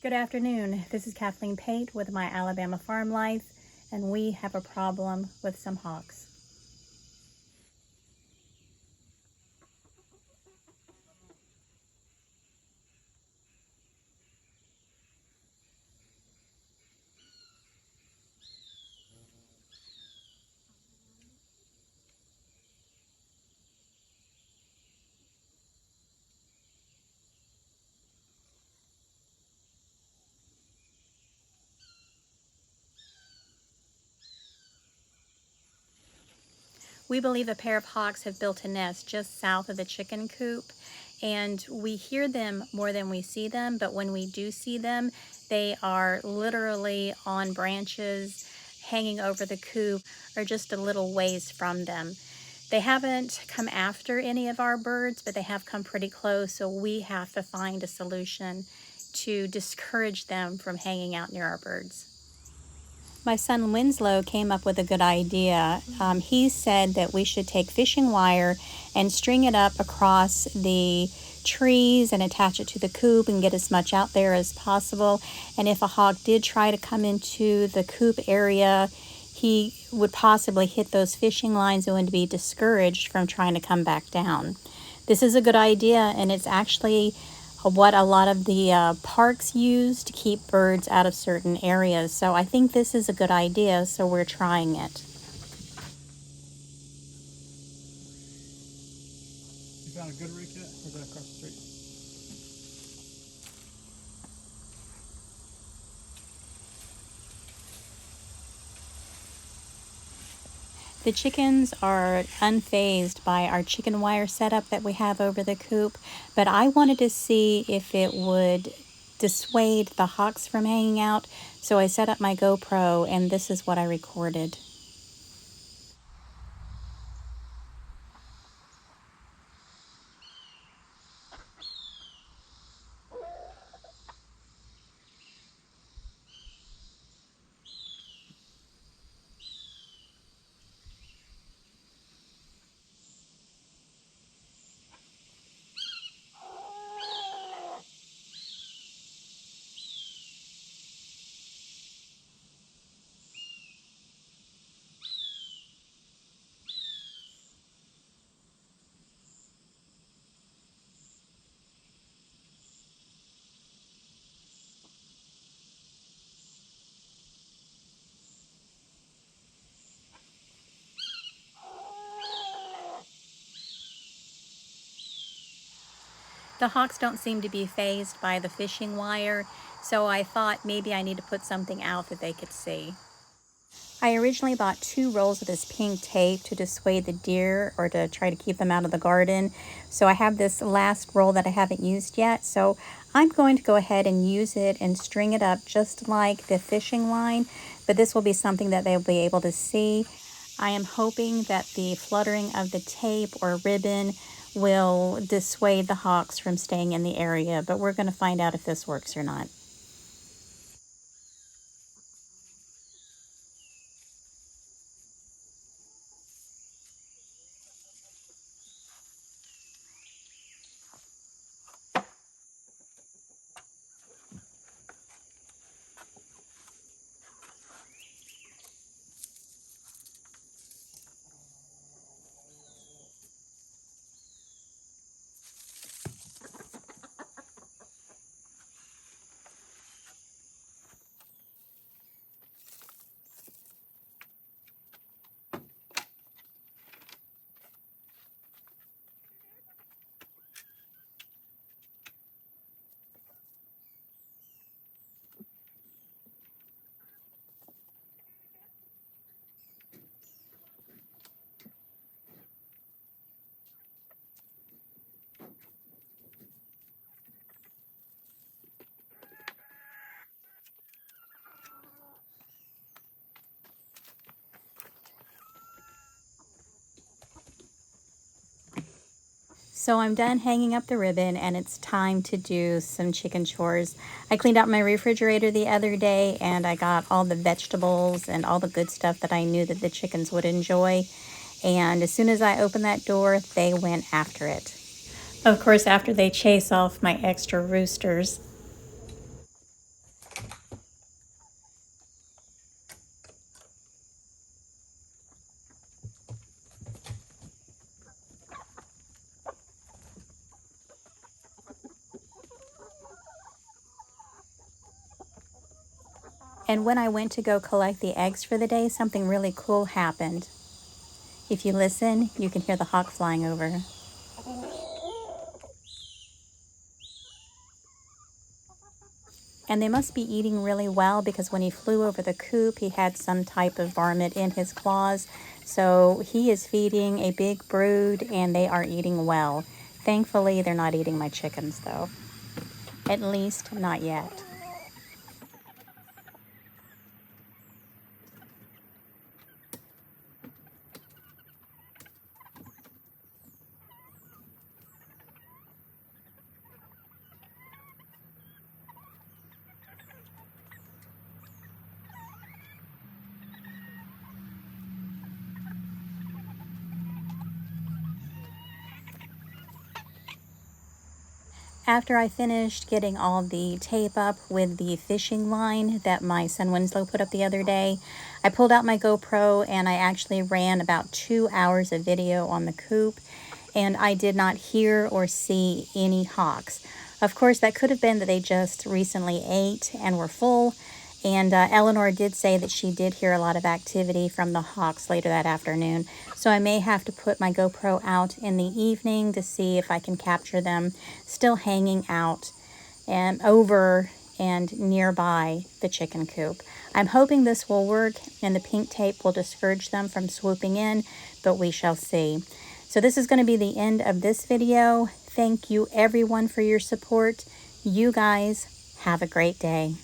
Good afternoon. This is Kathleen Pate with my Alabama Farm Life, and we have a problem with some hawks. We believe a pair of hawks have built a nest just south of the chicken coop, and we hear them more than we see them, but when we do see them, they are literally on branches, hanging over the coop, or just a little ways from them. They haven't come after any of our birds, but they have come pretty close, so we have to find a solution to discourage them from hanging out near our birds. My son Winslow came up with a good idea. He said that we should take fishing wire and string it up across the trees and attach it to the coop and get as much out there as possible. And if a hawk did try to come into the coop area, he would possibly hit those fishing lines and would be discouraged from trying to come back down. This is a good idea, and it's actually what a lot of the parks use to keep birds out of certain areas. So I think this is a good idea, so we're trying it. You found a good rake yet? Or is that across the street? The chickens are unfazed by our chicken wire setup that we have over the coop, but I wanted to see if it would dissuade the hawks from hanging out, so I set up my GoPro, and this is what I recorded. The hawks don't seem to be fazed by the fishing wire, so I thought maybe I need to put something out that they could see. I originally bought 2 rolls of this pink tape to dissuade the deer or to try to keep them out of the garden. So I have this last roll that I haven't used yet. So I'm going to go ahead and use it and string it up just like the fishing line, but this will be something that they'll be able to see. I am hoping that the fluttering of the tape or ribbon will dissuade the hawks from staying in the area, but we're going to find out if this works or not. So I'm done hanging up the ribbon, and it's time to do some chicken chores. I cleaned out my refrigerator the other day, and I got all the vegetables and all the good stuff that I knew that the chickens would enjoy. And as soon as I opened that door, they went after it. Of course, after they chase off my extra roosters. And when I went to go collect the eggs for the day, something really cool happened. If you listen, you can hear the hawk flying over. And they must be eating really well, because when he flew over the coop, he had some type of varmint in his claws. So he is feeding a big brood, and they are eating well. Thankfully, they're not eating my chickens, though. At least, not yet. After I finished getting all the tape up with the fishing line that my son Winslow put up the other day, I pulled out my GoPro and I actually ran about 2 hours of video on the coop, and I did not hear or see any hawks. Of course, that could have been that they just recently ate and were full, and Eleanor did say that she did hear a lot of activity from the hawks later that afternoon. So I may have to put my GoPro out in the evening to see if I can capture them still hanging out and over and nearby the chicken coop. I'm hoping this will work and the pink tape will discourage them from swooping in, but we shall see. So this is going to be the end of this video. Thank you everyone for your support. You guys have a great day.